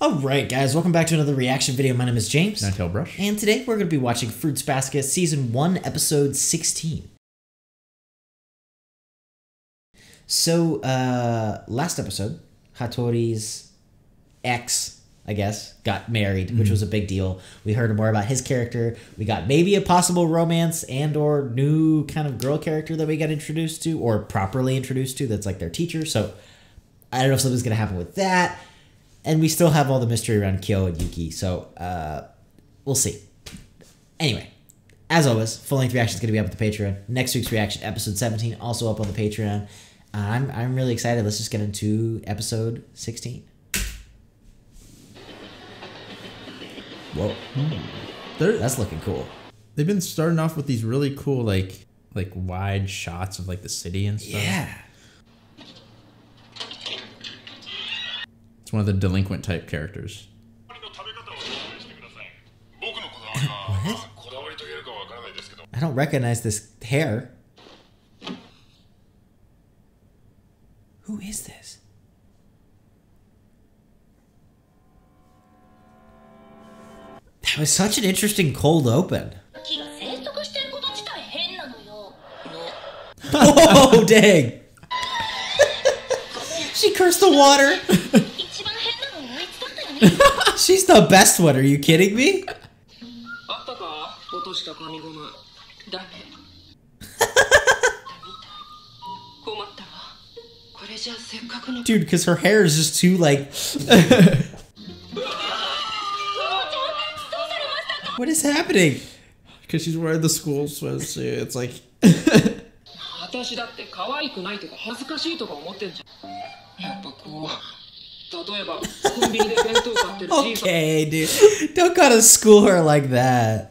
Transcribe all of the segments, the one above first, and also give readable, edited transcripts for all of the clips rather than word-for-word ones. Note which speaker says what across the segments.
Speaker 1: Alright guys, welcome back to another reaction video. My name is James.
Speaker 2: Ninetailedbrush.
Speaker 1: And today we're going to be watching Fruits Basket Season 1, Episode 16. So, last episode, Hattori's ex, I guess, got married, which was a big deal. We heard more about his character. We got maybe a possible romance and or new kind of girl character that we got introduced to, or properly introduced to, that's like their teacher. So, I don't know if something's going to happen with that. And we still have all the mystery around Kyo and Yuki, so we'll see. Anyway, as always, full-length reaction is going to be up on the Patreon. Next week's reaction, episode 17, also up on the Patreon. I'm really excited. Let's just get into episode 16. Whoa, that's looking cool.
Speaker 2: They've been starting off with these really cool, like wide shots of like the city and stuff.
Speaker 1: Yeah.
Speaker 2: It's one of the delinquent type characters.
Speaker 1: What? I don't recognize this hair. Who is this? That was such an interesting cold open. Oh, dang. She cursed the water. She's the best one. Are you kidding me? Dude, because her hair is just too like... What is happening?
Speaker 2: Because she's wearing the school swimsuit. It's like...
Speaker 1: Okay, dude. Don't gotta school her like that.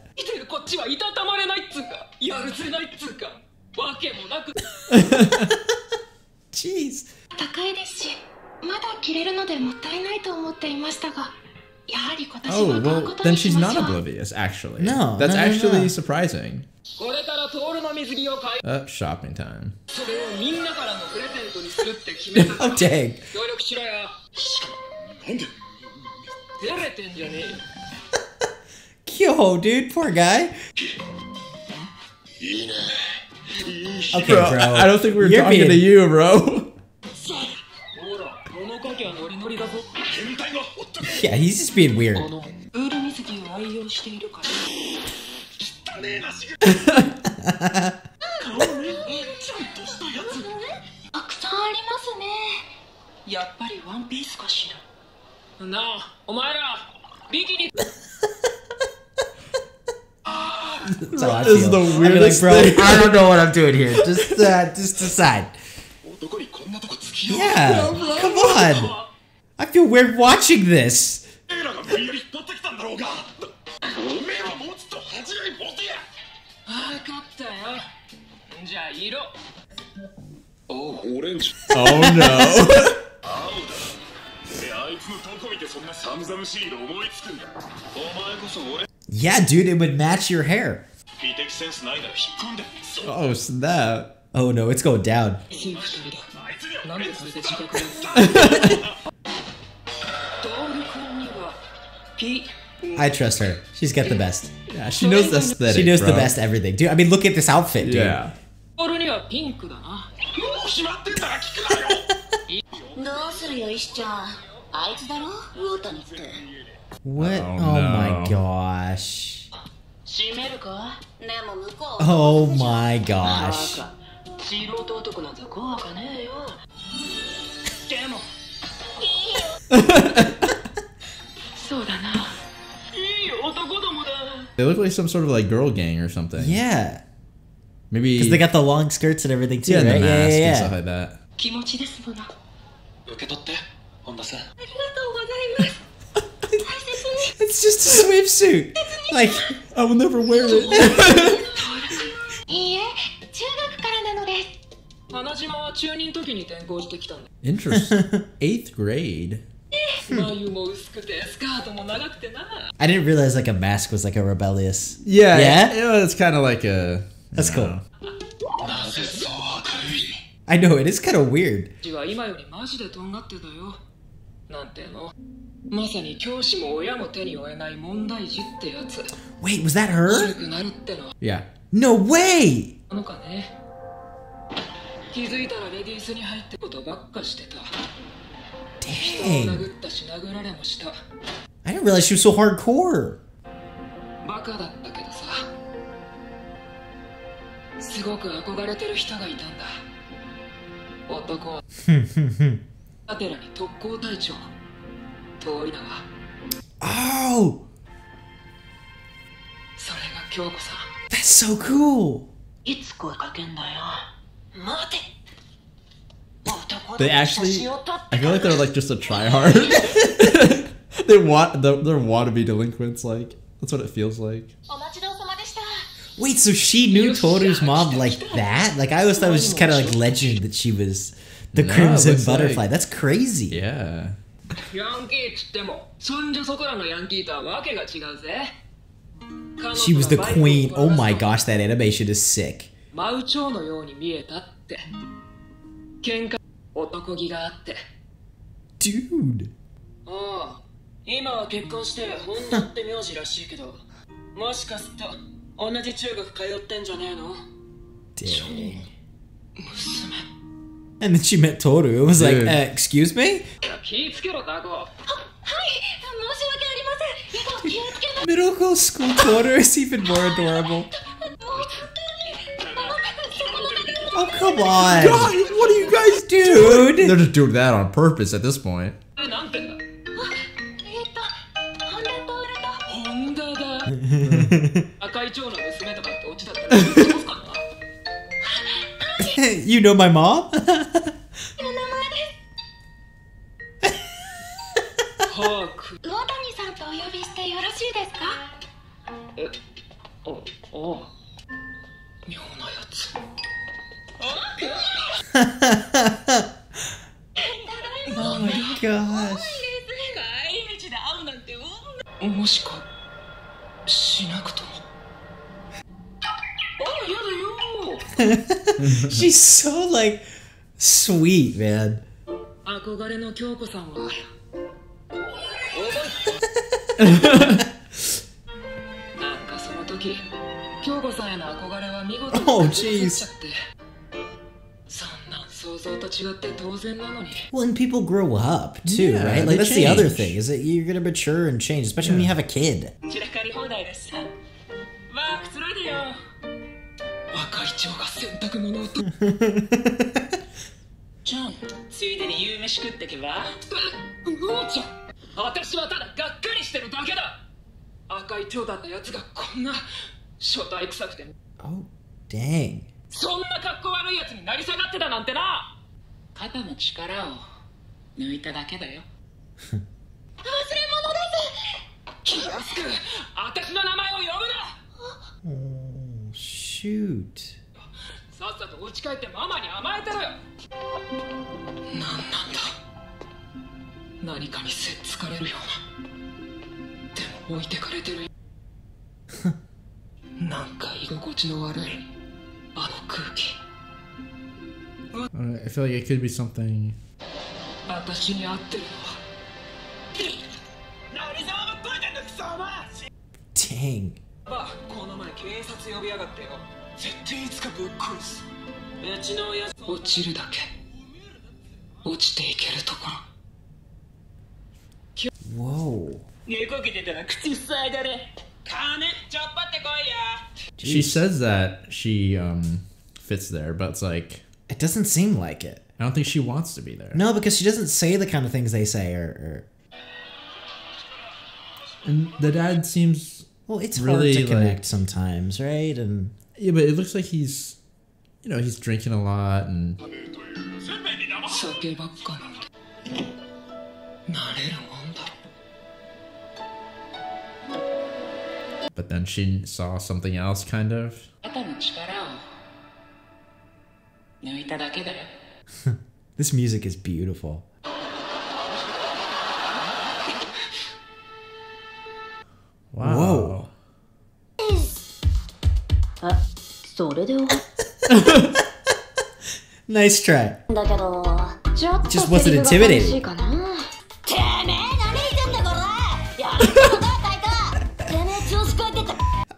Speaker 1: Jeez.
Speaker 2: Oh, well, then she's not oblivious, actually.
Speaker 1: No.
Speaker 2: That's actually
Speaker 1: no.
Speaker 2: surprising. Shopping time.
Speaker 1: Oh, dang. Kyo, dude, poor guy. Okay, bro.
Speaker 2: I don't think we were talking to you, bro.
Speaker 1: Yeah, he's just being weird. That's how I feel.
Speaker 2: This is the weirdest thing.
Speaker 1: I don't know what I'm doing here. Just decide. Yeah, come on. I feel weird watching this.
Speaker 2: Oh no.
Speaker 1: Yeah, dude, it would match your hair.
Speaker 2: Oh, snap.
Speaker 1: Oh no, it's going down. I trust her. She's got the best.
Speaker 2: Yeah, she knows the aesthetic.
Speaker 1: She knows the best everything. Dude, I mean, look at this outfit, dude.
Speaker 2: Yeah.
Speaker 1: What? Oh my gosh. Oh my gosh.
Speaker 2: They look like some sort of like girl gang or something.
Speaker 1: Yeah.
Speaker 2: Maybe
Speaker 1: because they got the long skirts and everything too,
Speaker 2: yeah,
Speaker 1: right?
Speaker 2: And the mask
Speaker 1: yeah.
Speaker 2: and stuff like that.
Speaker 1: It's just a swimsuit. Like,
Speaker 2: I will never wear it. Interesting. 8th grade.
Speaker 1: I didn't realize like a mask was like a rebellious.
Speaker 2: Yeah.
Speaker 1: Yeah?
Speaker 2: It's kind of like a...
Speaker 1: That's cool. I know, it is kind of weird. Wait, was that her?
Speaker 2: Yeah.
Speaker 1: No way! Dang. I didn't realize she was so hardcore. Oh! That's so cool!
Speaker 2: They actually, I feel like they're like just a tryhard. They're wannabe delinquents, like, that's what it feels like.
Speaker 1: Wait, so she knew Tohru's mom like that? Like, I always thought it was just kind of like legend that she was the Crimson Butterfly.
Speaker 2: Like,
Speaker 1: that's crazy.
Speaker 2: Yeah.
Speaker 1: She was the queen. Oh my gosh, that animation is sick. Dude. Dang. And then she met Tohru. It was like, excuse me? Middle school Tohru is even more adorable. Oh, come on.
Speaker 2: God, what do you guys do? Dude. They're just doing that on purpose at this point.
Speaker 1: You know my mom? Oh my gosh. She's so like sweet, man. Oh jeez. Well, and people grow up too,
Speaker 2: Yeah,
Speaker 1: right? Like
Speaker 2: they
Speaker 1: that's
Speaker 2: change.
Speaker 1: the other thing, is that you're gonna mature and change, especially when you have a kid. Oh, dang. Oh, shoot.
Speaker 2: I feel like it could be something.
Speaker 1: Dang. Whoa.
Speaker 2: She says that she fits there, but it's like
Speaker 1: It doesn't seem like it.
Speaker 2: I don't think she wants to be there.
Speaker 1: No, because she doesn't say the kind of things they say, or...
Speaker 2: And the dad seems
Speaker 1: Well, it's
Speaker 2: really
Speaker 1: hard to connect sometimes, right? And
Speaker 2: yeah, but it looks like he's, you know, he's drinking a lot and. But then she saw something else, kind of.
Speaker 1: This music is beautiful.
Speaker 2: Wow.
Speaker 1: Whoa. Nice try. It just wasn't intimidating.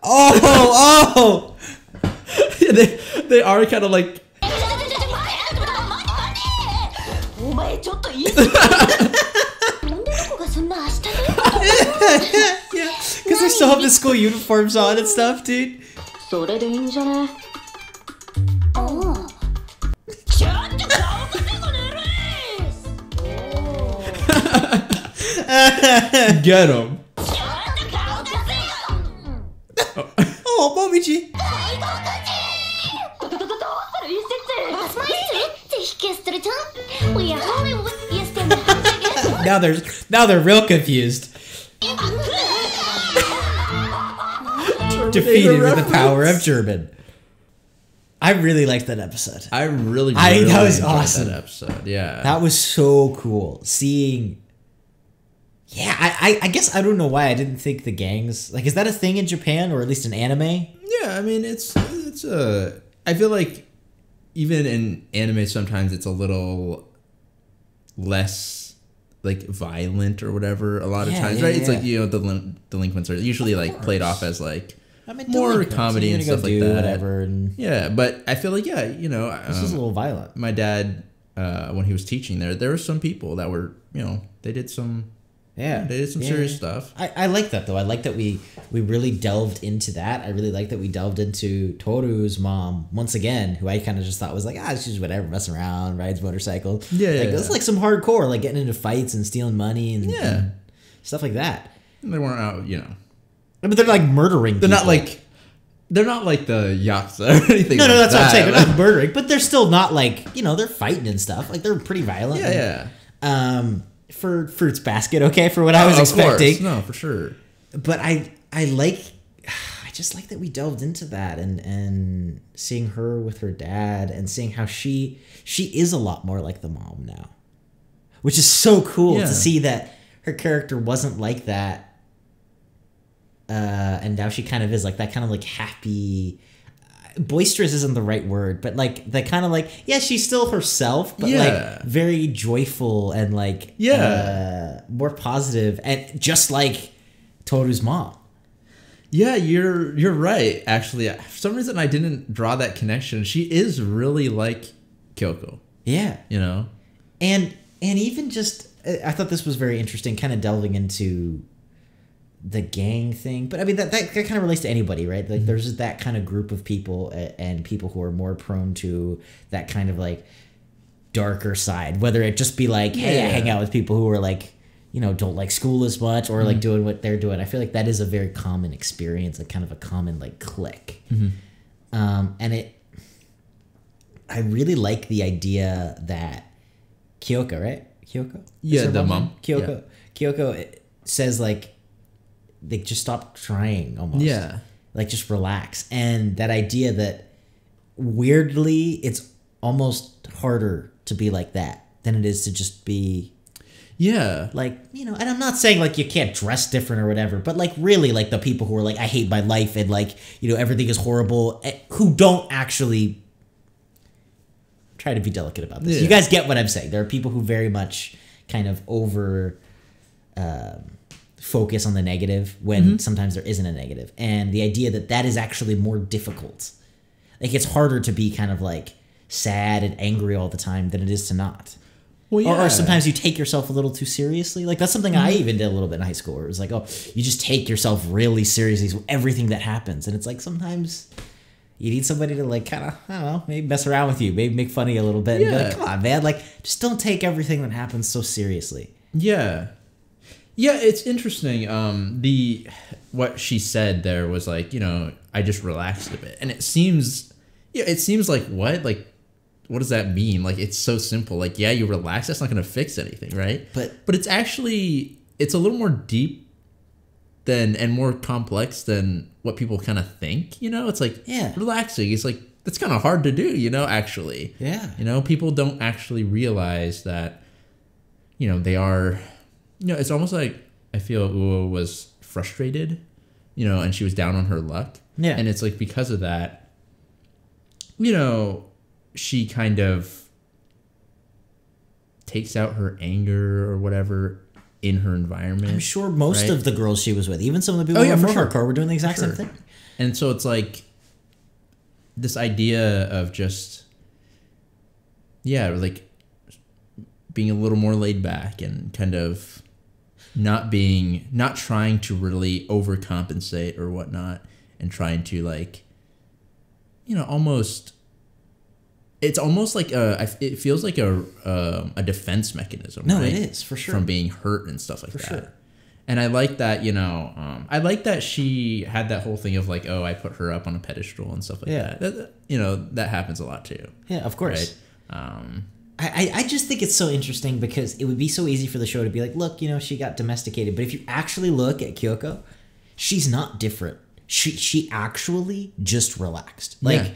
Speaker 1: Oh!
Speaker 2: Yeah, they are kind of like.
Speaker 1: Yeah, because they still have the school uniforms on and stuff, dude.
Speaker 2: Get him.
Speaker 1: Oh, Momiji. Now they're real confused. Defeated with the power of German. I really liked that episode.
Speaker 2: I really
Speaker 1: that was awesome.
Speaker 2: That episode, yeah.
Speaker 1: That was so cool. Seeing. Yeah, I guess I don't know why I didn't think the gangs, like, is that a thing in Japan or at least in anime?
Speaker 2: Yeah, I mean it's I feel like even in anime sometimes it's a little less like violent or whatever a lot of times, right? It's like, you know, the delinquents are usually like played off as like more comedy and stuff like that.
Speaker 1: Whatever. And
Speaker 2: yeah, but I feel like, yeah, you know,
Speaker 1: this is a little violent.
Speaker 2: My dad, when he was teaching there were some people that were, you know, they did some serious stuff.
Speaker 1: I like that though. I like that we really delved into that. I really like that we delved into Tohru's mom once again, who I kind of just thought was like, she's whatever, messing around, rides motorcycles. It's like some hardcore, like getting into fights and stealing money and stuff like that.
Speaker 2: And they weren't out, you know.
Speaker 1: But they're like murdering.
Speaker 2: They're not like the Yakuza or anything.
Speaker 1: No, that's what I'm saying. They're not murdering, but they're still not like, you know, they're fighting and stuff. Like they're pretty violent. For Fruits Basket, okay, for what I was expecting.
Speaker 2: Course. No, for sure.
Speaker 1: But I just like that we delved into that and seeing her with her dad and seeing how she is a lot more like the mom now, which is so cool to see that her character wasn't like that, and now she kind of is like that, kind of like happy. Boisterous isn't the right word, but like the kind of like, she's still herself, but like very joyful and like more positive, and just like Tohru's mom.
Speaker 2: Yeah, you're right. Actually, for some reason I didn't draw that connection. She is really like Kyoko. Yeah, you know,
Speaker 1: and even just I thought this was very interesting, kind of delving into the gang thing, but I mean that kind of relates to anybody, right? Like there's just that kind of group of people and people who are more prone to that kind of like darker side, whether it just be like, hey, I hang out with people who are like, you know, don't like school as much or like doing what they're doing. I feel like that is a very common experience, like kind of a common like clique. And I really like the idea that Kyoko, right? Kyoko?
Speaker 2: Yeah, the mom.
Speaker 1: Kyoko. Yeah. Kyoko says like, they just stop trying almost. Yeah. Like just relax. And that idea that weirdly it's almost harder to be like that than it is to just be like, you know, and I'm not saying like you can't dress different or whatever, but like really like the people who are like, I hate my life and like, you know, everything is horrible, who don't actually try to be delicate about this. You guys get what I'm saying. There are people who very much kind of over focus on the negative when sometimes there isn't a negative, and the idea that is actually more difficult. Like it's harder to be kind of like sad and angry all the time than it is to not. Well, or sometimes you take yourself a little too seriously. Like that's something I even did a little bit in high school, where it was like, oh, you just take yourself really seriously with everything that happens, and it's like sometimes you need somebody to like kind of, I don't know, maybe mess around with you, maybe make fun of you a little bit, and be like, come on, man, like just don't take everything that happens so seriously.
Speaker 2: Yeah, it's interesting. What she said there was like, you know, I just relaxed a bit, and it seems like what does that mean? Like it's so simple. Like you relax, that's not going to fix anything, right? But it's actually it's a little more deep and more complex than what people kind of think. You know, it's like relaxing. It's like that's kind of hard to do. You know, actually, you know, people don't actually realize that. You know, they are. You know, it's almost like I feel Uo was frustrated, you know, and she was down on her luck. Yeah. And it's like because of that, you know, she kind of takes out her anger or whatever in her environment.
Speaker 1: I'm sure most
Speaker 2: right?
Speaker 1: of the girls she was with, even some of the people who were more hardcore, were doing the exact same thing.
Speaker 2: And so it's like this idea of just, like being a little more laid back and kind of not trying to really overcompensate or whatnot, and trying to like, it's almost like it feels like a defense mechanism.
Speaker 1: No,
Speaker 2: right?
Speaker 1: it is, for sure.
Speaker 2: From being hurt and stuff like that.
Speaker 1: Sure.
Speaker 2: And I like that, I like that she had that whole thing of like, oh, I put her up on a pedestal and stuff like that. That happens a lot too.
Speaker 1: Yeah, of course.
Speaker 2: Right?
Speaker 1: I just think it's so interesting because it would be so easy for the show to be like, look, she got domesticated. But if you actually look at Kyoko, she's not different. She actually just relaxed. Like,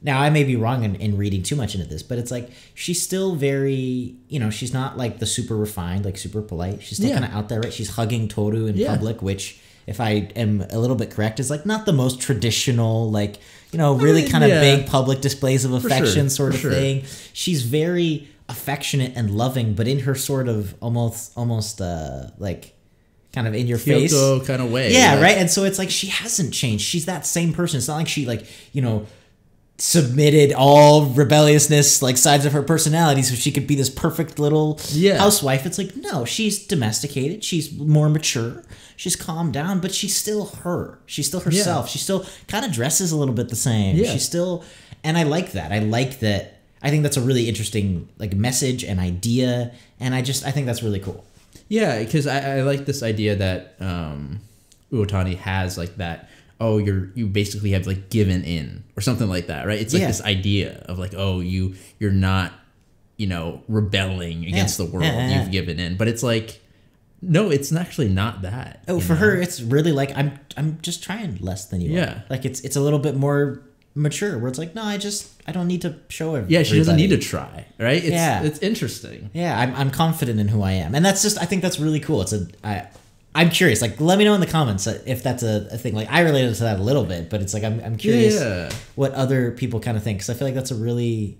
Speaker 1: now I may be wrong in reading too much into this, but it's like she's still very, she's not like the super refined, like super polite. She's still kind of out there, right? She's hugging Tohru in public, which, if I am a little bit correct, is like not the most traditional, like, really kind of big public displays of affection sort of thing. She's very affectionate and loving, but in her sort of almost like kind of in your face
Speaker 2: kind of way.
Speaker 1: Yeah, right? And so it's like she hasn't changed. She's that same person. It's not like she like, submitted all rebelliousness, like sides of her personality so she could be this perfect little housewife. It's like, no, she's domesticated. She's more mature. She's calmed down, but she's still her. She's still herself. She still kind of dresses a little bit the same. She's still, and I like that. I think that's a really interesting like message and idea, and I think that's really cool.
Speaker 2: Yeah, because I like this idea that Uotani has like that. Oh, you basically have like given in or something like that, right? It's like this idea of like, oh, you're not, rebelling against the world. You've given in, but it's like, no, it's actually not that.
Speaker 1: Oh, for her, it's really like I'm just trying less than you are. Like it's a little bit more mature, where it's like, no, I don't need to show everybody.
Speaker 2: Yeah, she doesn't need to try, right? It's interesting.
Speaker 1: Yeah, I'm confident in who I am, and that's just, I think that's really cool. I'm curious. Like, let me know in the comments if that's a thing. Like, I related to that a little bit, but it's like I'm curious what other people kind of think, because I feel like that's a really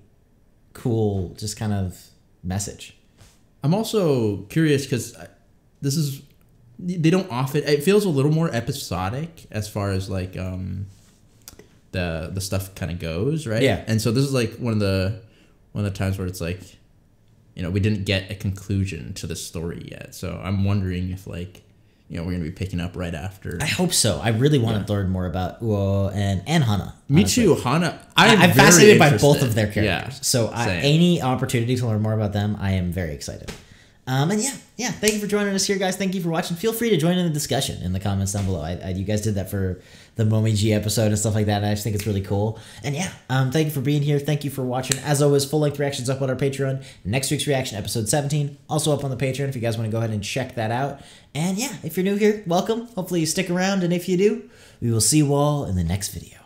Speaker 1: cool, just kind of message. I'm
Speaker 2: also curious because they don't often. It feels a little more episodic as far as like the stuff kind of goes, right?
Speaker 1: Yeah.
Speaker 2: And so this is like one of the times where it's like, we didn't get a conclusion to the story yet. So I'm wondering if like, we're going to be picking up right after.
Speaker 1: I hope so. I really want to learn more about Uo and Hana.
Speaker 2: Me too. Hana.
Speaker 1: I'm fascinated by both of their characters.
Speaker 2: Yeah,
Speaker 1: so any opportunity to learn more about them, I am very excited. And thank you for joining us here, guys. Thank you for watching. Feel free to join in the discussion in the comments down below. You guys did that for the Momiji episode and stuff like that, and I just think it's really cool. And thank you for being here. Thank you for watching. As always, full-length reactions up on our Patreon. Next week's reaction, episode 17, also up on the Patreon if you guys want to go ahead and check that out. And if you're new here, welcome. Hopefully you stick around, and if you do, we will see you all in the next video.